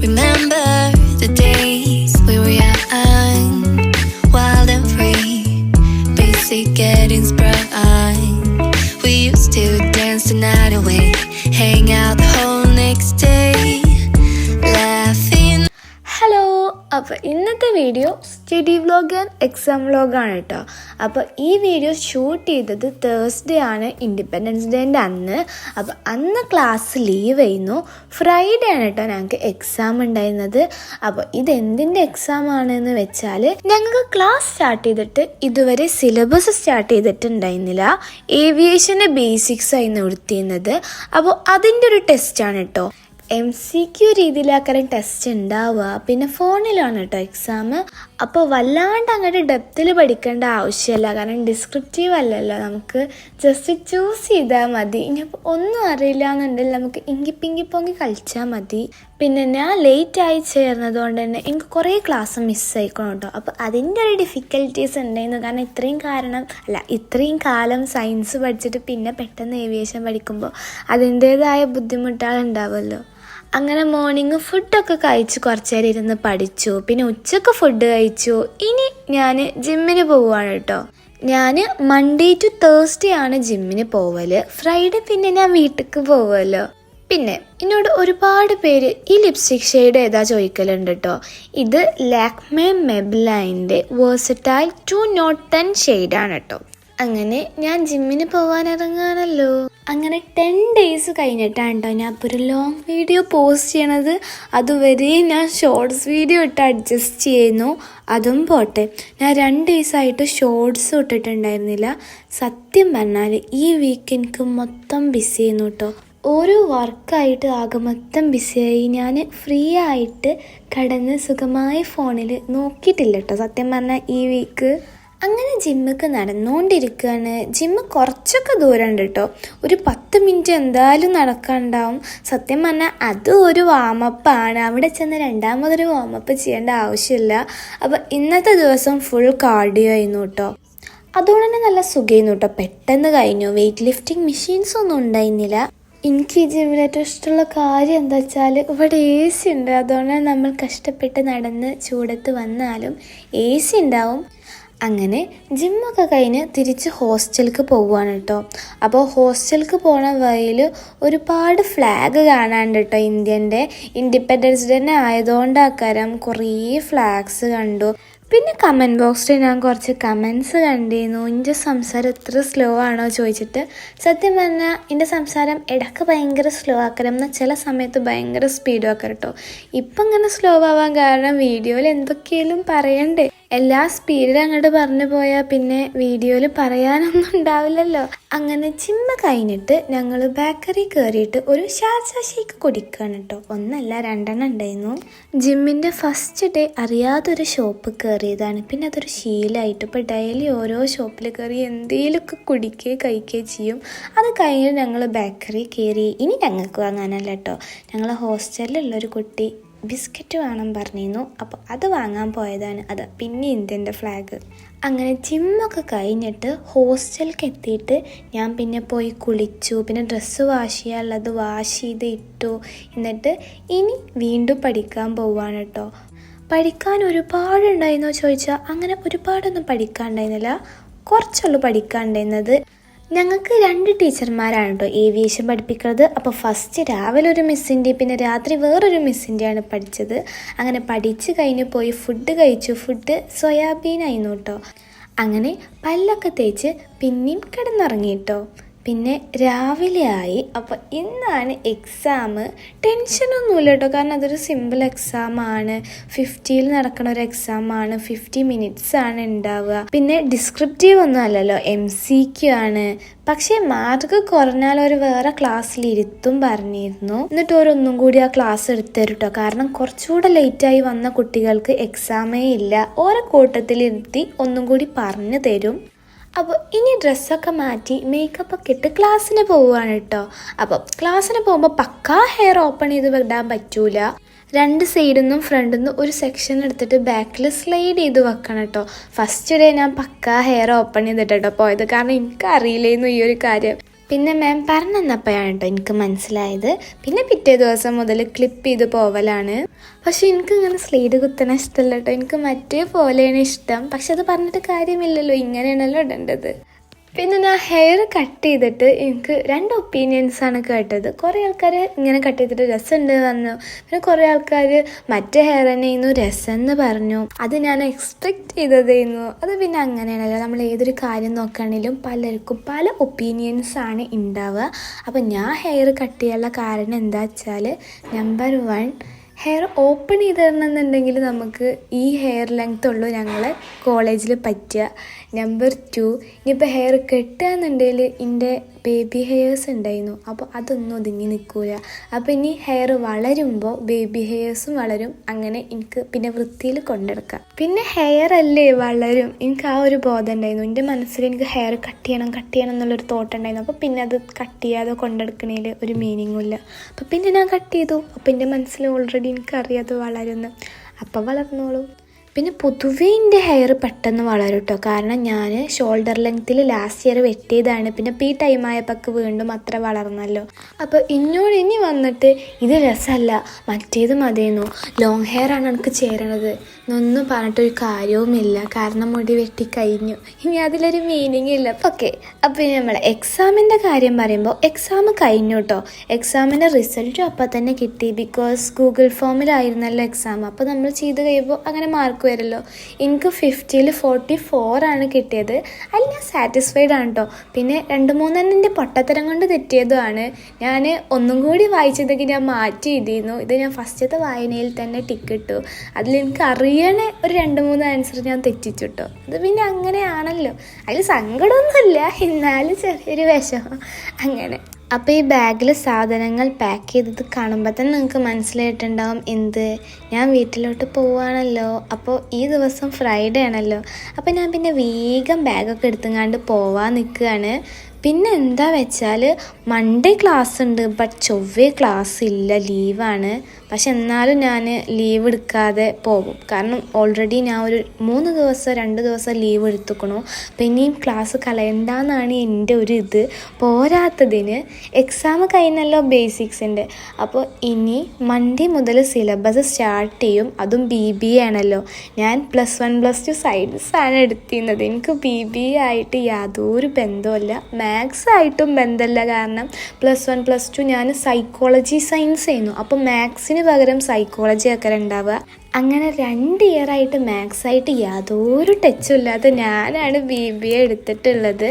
Remember the days we were young, wild and free, basic getting sprung. We used to dance the night away, hang out the whole next day, laughing. Hello, അപ്പോൾ ഇന്നത്തെ video study vlog and exam വ്ലോഗാണ് കേട്ടോ. അപ്പോൾ ഈ video shoot ചെയ്തത് Thursday ആണ്, independence ഡേൻ്റെ അന്ന്. അപ്പോൾ അന്ന് ക്ലാസ് ലീവ് ചെയ്യുന്നു. ഫ്രൈഡേ ആണ് കേട്ടോ ഞങ്ങൾക്ക് എക്സാം ഉണ്ടായിരുന്നത്. അപ്പോൾ ഇതെന്തിൻ്റെ എക്സാം ആണെന്ന് വെച്ചാൽ, ഞങ്ങൾക്ക് ക്ലാസ് സ്റ്റാർട്ട് ചെയ്തിട്ട് ഇതുവരെ സിലബസ് സ്റ്റാർട്ട് ചെയ്തിട്ടുണ്ടായിരുന്നില്ല. ഏവിയേഷൻ്റെ ബേസിക്സ് ആയിരുന്നു എടുത്തിരുന്നത്. അപ്പോൾ അതിൻ്റെ ഒരു ടെസ്റ്റാണ് കേട്ടോ. MCQ രീതിയിലാക്കാനും ടെസ്റ്റ് ഉണ്ടാവുക. പിന്നെ ഫോണിലാണ് കേട്ടോ എക്സാം. അപ്പോൾ വല്ലാണ്ട് അങ്ങോട്ട് ഡെപ്തിൽ പഠിക്കേണ്ട ആവശ്യമില്ല, കാരണം ഡിസ്ക്രിപ്റ്റീവ് അല്ലല്ലോ, നമുക്ക് ജസ്റ്റ് ചൂസ് ചെയ്താൽ മതി. ഇനിയിപ്പോൾ ഒന്നും അറിയില്ല എന്നുണ്ടെങ്കിൽ നമുക്ക് ഇങ്കിപ്പിങ്കിപ്പൊങ്കി കളിച്ചാൽ മതി. പിന്നെ ഞാൻ ലേറ്റായി ചേർന്നത് കൊണ്ട് തന്നെ എനിക്ക് കുറേ ക്ലാസ് മിസ്സായിക്കണം കേട്ടോ. അപ്പോൾ അതിൻ്റെ ഒരു ഡിഫിക്കൽട്ടീസ് ഉണ്ടായിരുന്നു, കാരണം ഇത്രയും കാലം സയൻസ് പഠിച്ചിട്ട് പിന്നെ പെട്ടെന്ന് ഏവിയേഷൻ പഠിക്കുമ്പോൾ അതിൻ്റേതായ ബുദ്ധിമുട്ടുകൾ ഉണ്ടാവുമല്ലോ. അങ്ങനെ മോർണിംഗ് ഫുഡൊക്കെ കഴിച്ച് കുറച്ച് നേരം ഇരുന്ന് പഠിച്ചു. പിന്നെ ഉച്ചക്ക് ഫുഡ് കഴിച്ചു. ഇനി ഞാൻ ജിമ്മിന് പോവുകയാണ് കേട്ടോ. ഞാൻ മൺഡേ ടു തേഴ്സ്ഡേ ആണ് ജിമ്മിന് പോവല്. ഫ്രൈഡേ പിന്നെ ഞാൻ വീട്ടിലേക്ക് പോവുമല്ലോ. പിന്നെ എന്നോട് ഒരുപാട് പേര് ഈ ലിപ്സ്റ്റിക് ഷെയ്ഡ് ഏതാ ചോദിക്കലുണ്ട് കേട്ടോ. ഇത് ലാക്മേ മെബ്ലൈൻ്റെ വേഴ്സറ്റൈൽ 210 ഷെയ്ഡാണ് കേട്ടോ. അങ്ങനെ ഞാൻ ജിമ്മിന് പോകാൻ ഇറങ്ങുകയാണല്ലോ. അങ്ങനെ 10 days കഴിഞ്ഞിട്ടാണ് കേട്ടോ ഞാൻ ഇപ്പോൾ ഒരു ലോങ് വീഡിയോ പോസ്റ്റ് ചെയ്യണത്. അതുവരെ ഞാൻ ഷോർട്സ് വീഡിയോ ഇട്ട് അഡ്ജസ്റ്റ് ചെയ്യുന്നു. അതും പോട്ടെ, ഞാൻ 2 days ആയിട്ട് ഷോർട്സ് ഇട്ടിട്ടുണ്ടായിരുന്നില്ല. സത്യം പറഞ്ഞാൽ ഈ വീക്ക് എനിക്ക് മൊത്തം ബിസി ചെയ്യുന്നു കേട്ടോ. ഓരോ വർക്കായിട്ട് ആകെ മൊത്തം ബിസിയായി. ഞാൻ ഫ്രീ ആയിട്ട് കിടന്ന് സുഖമായ ഫോണിൽ നോക്കിയിട്ടില്ല കേട്ടോ സത്യം പറഞ്ഞാൽ ഈ വീക്ക്. അങ്ങനെ ജിമ്മൊക്കെ നടന്നുകൊണ്ടിരിക്കുകയാണ്. ജിമ്മ് കുറച്ചൊക്കെ ദൂരമുണ്ട് കേട്ടോ, ഒരു 10 minute എന്തായാലും നടക്കാനുണ്ടാവും. സത്യം പറഞ്ഞാൽ അത് ഒരു വാമപ്പാണ്. അവിടെ ചെന്ന് രണ്ടാമതൊരു വാമപ്പ് ചെയ്യേണ്ട ആവശ്യമില്ല. അപ്പോൾ ഇന്നത്തെ ദിവസം ഫുൾ കാർഡിയോ ആയിരുന്നു കേട്ടോ. അതുകൊണ്ട് തന്നെ നല്ല സുഖമായിരുന്നു കേട്ടോ. പെട്ടെന്ന് കഴിഞ്ഞു. വെയ്റ്റ് ലിഫ്റ്റിംഗ് മെഷീൻസ് ഒന്നും ഉണ്ടായിരുന്നില്ല. എനിക്ക് ഈ ജിമ്മിൽ ഏറ്റവും ഇഷ്ടമുള്ള കാര്യം എന്താ വെച്ചാൽ ഇവിടെ AC ഉണ്ട്. അതുകൊണ്ട് നമ്മൾ കഷ്ടപ്പെട്ട് നടന്ന് ചൂടത്ത് വന്നാലും AC ഉണ്ടാവും. അങ്ങനെ ജിമ്മൊക്കെ കഴിഞ്ഞ് തിരിച്ച് ഹോസ്റ്റലിലേക്ക് പോവുകയാണ് കേട്ടോ. അപ്പോൾ ഹോസ്റ്റലിലേക്ക് പോണ വഴിയിൽ ഒരുപാട് ഫ്ലാഗ് കാണാനുണ്ട് കേട്ടോ. ഇന്ത്യൻ്റെ ഇൻഡിപെൻഡൻസ് ഡേ ആയതുകൊണ്ടാക്കാരം കുറേ ഫ്ലാഗ്സ് കണ്ടു. പിന്നെ കമൻറ്റ് ബോക്സിൽ ഞാൻ കുറച്ച് കമൻസ് കണ്ടിരുന്നു. എൻ്റെ സംസാരം എത്ര സ്ലോ ആണോ ചോദിച്ചിട്ട്. സത്യം പറഞ്ഞാൽ എൻ്റെ സംസാരം ഇടയ്ക്ക് ഭയങ്കര സ്ലോ ആക്കണം, എന്നാൽ ചില സമയത്ത് ഭയങ്കര സ്പീഡും ആക്കാം കേട്ടോ. ഇപ്പം ഇങ്ങനെ സ്ലോ ആവാൻ കാരണം വീഡിയോയിൽ എന്തൊക്കെയാലും പറയണ്ടേ. എല്ലാ സ്പീഡിൽ അങ്ങോട്ട് പറഞ്ഞു പോയാൽ പിന്നെ വീഡിയോയിൽ പറയാനൊന്നും ഉണ്ടാവില്ലല്ലോ. അങ്ങനെ ജിമ്മ് കഴിഞ്ഞിട്ട് ഞങ്ങൾ ബേക്കറി കയറിയിട്ട് ഒരു ഷാർജ ഷേക്ക് കുടിക്കുകയാണ് കേട്ടോ. 1 അല്ല 2 ഉണ്ടായിരുന്നു. ജിമ്മിൻ്റെ ഫസ്റ്റ് ഡേ അറിയാതൊരു ഷോപ്പ് കയറിയതാണ്. പിന്നെ അതൊരു ശീലമായിട്ട് ഇപ്പോൾ ഡെയിലി ഓരോ ഷോപ്പിൽ കയറി എന്തെങ്കിലുമൊക്കെ കുടിക്കുകയും കഴിക്കുകയും ചെയ്യും. അത് കഴിഞ്ഞിട്ട് ഞങ്ങൾ ബേക്കറി കയറി. ഇനി ഞങ്ങൾക്ക് വാങ്ങാനല്ല കേട്ടോ, ഞങ്ങളെ ഹോസ്റ്റലിലുള്ളൊരു കുട്ടി ബിസ്ക്കറ്റ് വേണം പറഞ്ഞിരുന്നു. അപ്പോൾ അത് വാങ്ങാൻ പോയതാണ്. അത് പിന്നെ ഇന്ത്യൻ്റെ ഫ്ലാഗ്. അങ്ങനെ ജിമ്മൊക്കെ കഴിഞ്ഞിട്ട് ഹോസ്റ്റലിലേക്ക് എത്തിയിട്ട് ഞാൻ പിന്നെ പോയി കുളിച്ചു. പിന്നെ ഡ്രസ്സ് വാഷ് ചെയ്യാനുള്ളത് വാഷ് ചെയ്ത് ഇട്ടു. എന്നിട്ട് ഇനി വീണ്ടും പഠിക്കാൻ പോവുകയാണ് കേട്ടോ. പഠിക്കാൻ ഒരുപാടുണ്ടായിരുന്നോ ചോദിച്ചാൽ അങ്ങനെ ഒരുപാടൊന്നും പഠിക്കാനുണ്ടായിരുന്നില്ല, കുറച്ചുള്ളൂ പഠിക്കാനുണ്ടായിരുന്നത്. ഞങ്ങൾക്ക് 2 ടീച്ചർമാരാണ് കേട്ടോ ഏവിയേഷൻ പഠിപ്പിക്കുന്നത്. അപ്പോൾ ഫസ്റ്റ് രാവിലെ ഒരു മിസ്സിൻ്റെ, പിന്നെ രാത്രി വേറൊരു മിസ്സിൻ്റെയാണ് പഠിച്ചത്. അങ്ങനെ പഠിച്ച് കഴിഞ്ഞ് പോയി ഫുഡ് കഴിച്ചു. ഫുഡ് സോയാബീൻ ആയിരുന്നു കേട്ടോ. അങ്ങനെ പല്ലൊക്കെ തേച്ച് പിന്നെയും കിടന്നുറങ്ങി കേട്ടോ. പിന്നെ രാവിലെ ആയി. അപ്പോൾ ഇന്നാണ് എക്സാം. ടെൻഷനൊന്നുമില്ല കേട്ടോ, കാരണം അതൊരു സിമ്പിൾ എക്സാമാണ്. 50ൽ നടക്കുന്ന ഒരു എക്സാമാണ്. 50 minutes ആണ് ഉണ്ടാവുക. പിന്നെ ഡിസ്ക്രിപ്റ്റീവ് ഒന്നും അല്ലല്ലോ, MCQ ആണ്. പക്ഷേ മാർക്ക് കുറഞ്ഞാൽ ഒരു വേറെ ക്ലാസ്സിൽ ഇരുത്തും പറഞ്ഞിരുന്നു. എന്നിട്ട് ഓരോന്നും കൂടി ആ ക്ലാസ് എടുത്തരും കേട്ടോ, കാരണം കുറച്ചുകൂടെ ലേറ്റായി വന്ന കുട്ടികൾക്ക് എക്സാമേ ഇല്ല. ഓരോ കൂട്ടത്തിലിരുത്തി ഒന്നും കൂടി പറഞ്ഞു തരും. അപ്പോൾ ഇനി ഡ്രസ്സൊക്കെ മാറ്റി മേക്കപ്പൊക്കെ ഇട്ട് ക്ലാസ്സിന് പോവുകയാണ് കേട്ടോ. അപ്പോൾ ക്ലാസ്സിന് പോകുമ്പോൾ പക്കാ ഹെയർ ഓപ്പൺ ചെയ്ത് വിടാൻ പറ്റൂല. 2 സൈഡിൽ നിന്നും ഫ്രണ്ടിൽ നിന്നും ഒരു സെക്ഷൻ എടുത്തിട്ട് ബാക്കിൽ സ്ലൈഡ് ചെയ്ത് വെക്കണം കേട്ടോ. ഫസ്റ്റ് ഡേ ഞാൻ പക്കാ ഹെയർ ഓപ്പൺ ചെയ്തിട്ടോ പോയത്, കാരണം എനിക്കറിയില്ലായിരുന്നു ഈ ഒരു കാര്യം. പിന്നെ മാം പറഞ്ഞപ്പോഴാണ് കേട്ടോ എനിക്ക് മനസ്സിലായത്. പിന്നെ പിറ്റേ ദിവസം മുതൽ ക്ലിപ്പ് ചെയ്ത് പോവലാണ്. പക്ഷെ എനിക്ക് ഇങ്ങനെ സ്ലീഡ് കുത്തണ ഇഷ്ടമല്ല കേട്ടോ, എനിക്ക് മറ്റേ പോലെയാണ് ഇഷ്ടം. പക്ഷെ അത് പറഞ്ഞിട്ട് കാര്യമില്ലല്ലോ, ഇങ്ങനെയാണല്ലോ ഇടേണ്ടത്. പിന്നെ ഞാൻ ഹെയർ കട്ട് ചെയ്തിട്ട് എനിക്ക് 2 ഒപ്പീനിയൻസാണ് കേട്ടത്. കുറേ ആൾക്കാർ ഇങ്ങനെ കട്ട് ചെയ്തിട്ട് രസമുണ്ട് പറഞ്ഞു, പിന്നെ കുറേ ആൾക്കാർ മറ്റേ ഹെയർ തന്നെയായിരുന്നു രസം എന്ന് പറഞ്ഞു. അത് ഞാൻ എക്സ്പെക്റ്റ് ചെയ്തതായിരുന്നു. അത് പിന്നെ അങ്ങനെയാണല്ലോ, നമ്മൾ ഏതൊരു കാര്യം നോക്കുകയാണെങ്കിലും പലർക്കും പല ഒപ്പീനിയൻസാണ് ഉണ്ടാവുക. അപ്പം ഞാൻ ഹെയർ കട്ട് ചെയ്യാനുള്ള കാരണം എന്താ വെച്ചാൽ, നമ്പർ 1, ഹെയർ ഓപ്പൺ ചെയ്തിടണമെന്നുണ്ടെങ്കിൽ നമുക്ക് ഈ ഹെയർ ലെങ്ത് ഉള്ളൂ ഞങ്ങളെ കോളേജിൽ പറ്റുക. നമ്പർ 2, ഇനിയിപ്പോൾ ഹെയർ കെട്ടുകയെന്നുണ്ടെങ്കിൽ എൻ്റെ ബേബി ഹെയർസ് ഉണ്ടായിരുന്നു, അപ്പോൾ അതൊന്നും ഒതുങ്ങി നിൽക്കില്ല. അപ്പോൾ ഇനി ഹെയർ വളരുമ്പോൾ ബേബി ഹെയർസും വളരും. അങ്ങനെ എനിക്ക് പിന്നെ വൃത്തിയിൽ കൊണ്ടെടുക്കാം. പിന്നെ ഹെയർ അല്ലേ വളരും, എനിക്ക് ആ ഒരു ബോധം ഉണ്ടായിരുന്നു. എൻ്റെ മനസ്സിൽ എനിക്ക് ഹെയർ കട്ട് ചെയ്യണം എന്നുള്ളൊരു തോട്ട് ഉണ്ടായിരുന്നു. അപ്പോൾ പിന്നെ അത് കട്ട് ചെയ്യാതെ കൊണ്ടെടുക്കണേൽ ഒരു മീനിങ്ങും ഇല്ല. അപ്പോൾ പിന്നെ ഞാൻ കട്ട് ചെയ്തു. അപ്പോൾ എൻ്റെ മനസ്സിൽ ഓൾറെഡി എനിക്കറിയാതെ വളരുന്നു, അപ്പോൾ വളർന്നോളൂ. പിന്നെ പൊതുവേ എൻ്റെ ഹെയർ പെട്ടെന്ന് വളരും കേട്ടോ, കാരണം ഞാൻ ഷോൾഡർ ലെങ്ത്തിൽ ലാസ്റ്റ് ഇയർ വെട്ടിയതാണ്. പിന്നെ ഈ ടൈം ആയപ്പോൾ വീണ്ടും അത്ര വളർന്നല്ലോ. അപ്പോൾ ഇന്നോട് ഇനി വന്നിട്ട് ഇത് രസമല്ല മറ്റേത് മതിയെന്നോ, ലോങ് ഹെയർ ആണ് എനിക്ക് ചേരണത് എന്നൊന്നും പറഞ്ഞിട്ടൊരു കാര്യവുമില്ല, കാരണം മുടി വെട്ടിക്കഴിഞ്ഞു, ഇനി അതിലൊരു മീനിങ് ഇല്ല. ഓക്കെ, അപ്പോൾ ഇനി നമ്മൾ എക്സാമിൻ്റെ കാര്യം പറയുമ്പോൾ എക്സാം കഴിഞ്ഞു കേട്ടോ. എക്സാമിൻ്റെ റിസൾട്ടും അപ്പം തന്നെ കിട്ടി, ബിക്കോസ് ഗൂഗിൾ ഫോമിലായിരുന്നല്ലോ എക്സാം. അപ്പോൾ നമ്മൾ ചെയ്ത് കഴിയുമ്പോൾ അങ്ങനെ മാർക്ക് വരുമല്ലോ. എനിക്ക് 50ൽ 44 ആണ് കിട്ടിയത്. അതിൽ ഞാൻ സാറ്റിസ്ഫൈഡ് ആണ് കേട്ടോ. പിന്നെ 2-3 എൻ്റെ പൊട്ടത്തരം കൊണ്ട് തെറ്റിയതുമാണ്. ഞാൻ ഒന്നും കൂടി വായിച്ചതൊക്കെ ഞാൻ മാറ്റി എഴുതിയിരുന്നു. ഇത് ഞാൻ ഫസ്റ്റത്തെ വായനയിൽ തന്നെ ടിക്ക് ഇട്ടു. അതിൽ എനിക്ക് അറിയണ ഒരു 2-3 ആൻസർ ഞാൻ തെറ്റിച്ചു കേട്ടോ. അത് പിന്നെ അങ്ങനെയാണല്ലോ, അതിൽ സങ്കടമൊന്നുമില്ല, എന്നാലും ചെറിയൊരു വിഷമം അങ്ങനെ. അപ്പോൾ ഈ ബാഗിൽ സാധനങ്ങൾ പാക്ക് ചെയ്തത് കാണുമ്പോൾ തന്നെ നിങ്ങൾക്ക് മനസ്സിലായിട്ടുണ്ടാവും എന്ത്, ഞാൻ വീട്ടിലോട്ട് പോവുകയാണല്ലോ. അപ്പോൾ ഈ ദിവസം ഫ്രൈഡേ ആണല്ലോ. അപ്പോൾ ഞാൻ പിന്നെ വേഗം ബാഗൊക്കെ എടുത്തുങ്ങാണ്ട് പോവാൻ നിൽക്കുകയാണ്. പിന്നെ എന്താ വെച്ചാൽ മൺഡേ ക്ലാസ് ഉണ്ട്, ബട്ട് ചൊവ്വേ ക്ലാസ് ഇല്ല, ലീവാണ്. പക്ഷെ എന്നാലും ഞാൻ ലീവ് എടുക്കാതെ പോകും, കാരണം ഓൾറെഡി ഞാൻ ഒരു 2 ദിവസം ലീവ് എടുത്തുക്കണു. അപ്പം ഇനിയും ക്ലാസ് കളയണ്ടെന്നാണ് എൻ്റെ ഒരു ഇത്. പോരാത്തതിന് എക്സാം കഴിഞ്ഞല്ലോ ബേസിക്സിൻ്റെ. അപ്പോൾ ഇനി മൺഡേ മുതൽ സിലബസ് സ്റ്റാർട്ട് ചെയ്യും, അതും BBA ആണല്ലോ. ഞാൻ +1 +2 സയൻസാണ് എടുത്തിരുന്നത്. എനിക്ക് BBA ആയിട്ട് യാതൊരു ബന്ധവുമില്ല, മാത്സ് ആയിട്ടും ബന്ധമില്ല. കാരണം +1 +2 ഞാൻ സൈക്കോളജി സയൻസ് ആയിരുന്നു. അപ്പോൾ മാത്സിന് പകരം സൈക്കോളജി ഒക്കെ ഉണ്ടാവുക. അങ്ങനെ 2 ഇയറായിട്ട് മാത്സായിട്ട് യാതൊരു ടച്ചും ഇല്ലാത്ത ഞാനാണ് BBA എടുത്തിട്ടുള്ളത്.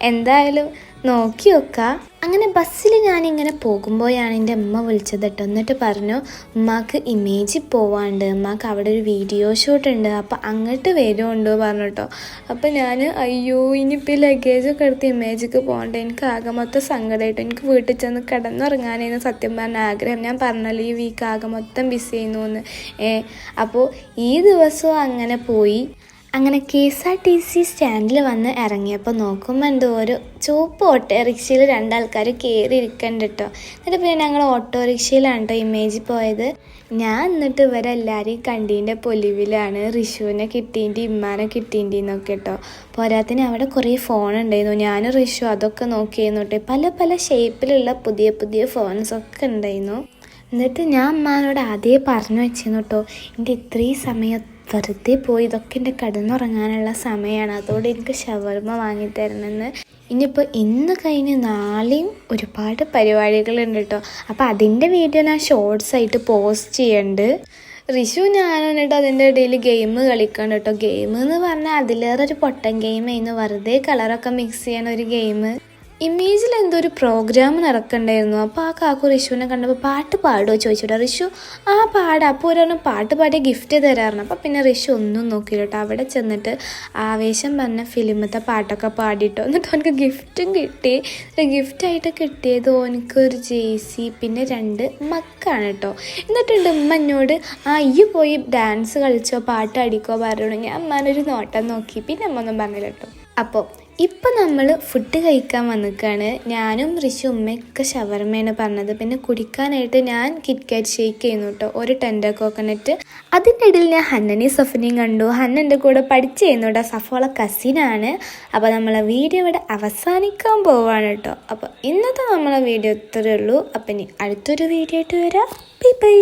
എന്തായാലും നോക്കി വെക്കാം. അങ്ങനെ ബസ്സിൽ ഞാനിങ്ങനെ പോകുമ്പോഴാണ് എൻ്റെ അമ്മ വിളിച്ചത് കേട്ടോ. എന്നിട്ട് പറഞ്ഞു, ഉമ്മാക്ക് ഇമേജിൽ പോവാണ്ട്, ഉമ്മാക്ക് അവിടെ ഒരു വീഡിയോ ഷൂട്ട് ഉണ്ട്, അപ്പോൾ അങ്ങോട്ട് വരുമുണ്ടോ പറഞ്ഞു കേട്ടോ. അപ്പോൾ ഞാൻ അയ്യോ ഇനിയിപ്പോൾ ലഗേജൊക്കെ എടുത്ത് ഇമേജിക്ക് പോകണ്ടേ, എനിക്ക് ആകെ മൊത്തം സങ്കടമായിട്ടോ. എനിക്ക് വീട്ടിൽ ചെന്ന് കിടന്നുറങ്ങാനായിരുന്നു സത്യം പറഞ്ഞ ആഗ്രഹം. ഞാൻ പറഞ്ഞല്ലോ ഈ വീക്ക് ആകെ മൊത്തം ബിസി ചെയ്യുന്നു എന്ന്. അപ്പോൾ ഈ ദിവസവും അങ്ങനെ പോയി. അങ്ങനെ KSRTC സ്റ്റാൻഡിൽ വന്ന് ഇറങ്ങിയപ്പോൾ നോക്കുമ്പോൾ എന്തോ ഒരു ചുവപ്പ് ഓട്ടോറിക്ഷയിൽ 2 ആൾക്കാർ കയറി ഇരിക്കണ്ട കേട്ടോ. എന്നിട്ട് പിന്നെ ഞങ്ങൾ ഓട്ടോറിക്ഷയിലാണ് കേട്ടോ ഇമേജിൽ പോയത്. ഞാൻ എന്നിട്ട് ഇവരെല്ലാവരെയും കണ്ടീൻ്റെ പൊലിവിലാണ്. റിഷുവിനെ കിട്ടീൻ്റെ, ഇമ്മാനെ കിട്ടീൻ്റെ എന്നൊക്കെ കേട്ടോ. പോരാത്തിന് അവിടെ കുറേ ഫോൺ ഉണ്ടായിരുന്നു. ഞാൻ റിഷു അതൊക്കെ നോക്കിയിരുന്നു കേട്ടോ. പല പല ഷേപ്പിലുള്ള പുതിയ ഫോൺസൊക്കെ ഉണ്ടായിരുന്നു. എന്നിട്ട് ഞാൻ അമ്മാനോട് ആദ്യമേ പറഞ്ഞു വെച്ചിരുന്നു കേട്ടോ, എൻ്റെ ഇത്രയും സമയം വെറുതെ പോയി, ഇതൊക്കെ എൻ്റെ കിടന്നുറങ്ങാനുള്ള സമയമാണ്, അതുകൊണ്ട് എനിക്ക് ഷവർമ വാങ്ങിത്തരണമെന്ന്. ഇനിയിപ്പോൾ ഇന്ന് കഴിഞ്ഞ് നാളെയും ഒരുപാട് പരിപാടികളുണ്ട് കേട്ടോ. അപ്പോൾ അതിൻ്റെ വീഡിയോ ഞാൻ ഷോർട്സ് ആയിട്ട് പോസ്റ്റ് ചെയ്യുന്നുണ്ട്. റിഷു ഞാനും കേട്ടോ അതിൻ്റെ ഇടയിൽ ഗെയിം കളിക്കണം കേട്ടോ. ഗെയിം എന്ന് പറഞ്ഞാൽ അതിലേറെ ഒരു പൊട്ടൻ ഗെയിമായിരുന്നു, വെറുതെ കളറൊക്കെ മിക്സ് ചെയ്യണ ഒരു ഗെയിം. ഇമേജിൽ എന്തോ ഒരു പ്രോഗ്രാം നടക്കണ്ടായിരുന്നു. അപ്പോൾ ആ കാക്കു റിഷുവിനെ കണ്ടപ്പോൾ പാട്ട് പാടുമോ ചോദിച്ചിട്ടോ. റിഷു ആ പാടാം. അപ്പോൾ ഒരാളും പാട്ട് പാടിയ ഗിഫ്റ്റ് തരാറുണ്ട്. അപ്പോൾ പിന്നെ റിഷു ഒന്നും നോക്കില്ല കേട്ടോ. അവിടെ ചെന്നിട്ട് ആവേശം പറഞ്ഞ ഫിലിമത്തെ പാട്ടൊക്കെ പാടിയിട്ടോ. എന്നിട്ട് അവനക്ക് ഗിഫ്റ്റും കിട്ടി. ഗിഫ്റ്റായിട്ട് കിട്ടിയത് ഓനക്കൊരു JC പിന്നെ 2 മക്കാണ് കേട്ടോ. എന്നിട്ടുണ്ട് ഉമ്മ എന്നോട് ഈ പോയി ഡാൻസ് കളിച്ചോ പാട്ട് അടിക്കോ പറഞ്ഞു. ഞാൻ അമ്മാനൊരു നോട്ടം നോക്കി, പിന്നെ അമ്മ ഒന്നും പറഞ്ഞില്ല കേട്ടോ. അപ്പോൾ ഇപ്പം നമ്മൾ ഫുഡ് കഴിക്കാൻ വന്നിക്കാണ്. ഞാനും ഋഷി ഉമ്മയൊക്കെ ഷവർമയാണ് പറഞ്ഞത്. പിന്നെ കുടിക്കാനായിട്ട് ഞാൻ കിറ്റ്കാറ്റ് ഷേക്ക് ചെയ്യുന്നു കേട്ടോ, ഒരു ടെൻഡർ കോക്കനട്ട്. അതിൻ്റെ ഇടയിൽ ഞാൻ ഹന്നനെയും സഫിനെയും കണ്ടു. ഹന്നൻ്റെ കൂടെ പഠിച്ച് ചെയ്യുന്നു കേട്ടോ, സഫോളെ കസിനാണ്. അപ്പോൾ നമ്മളെ വീഡിയോ ഇവിടെ അവസാനിക്കാൻ പോവാണ് കേട്ടോ. അപ്പോൾ ഇന്നത്തെ നമ്മളെ വീഡിയോ ഇത്രയേ ഉള്ളൂ. അപ്പം ഇനി അടുത്തൊരു വീഡിയോ ആയിട്ട് വരാം. Bye bye.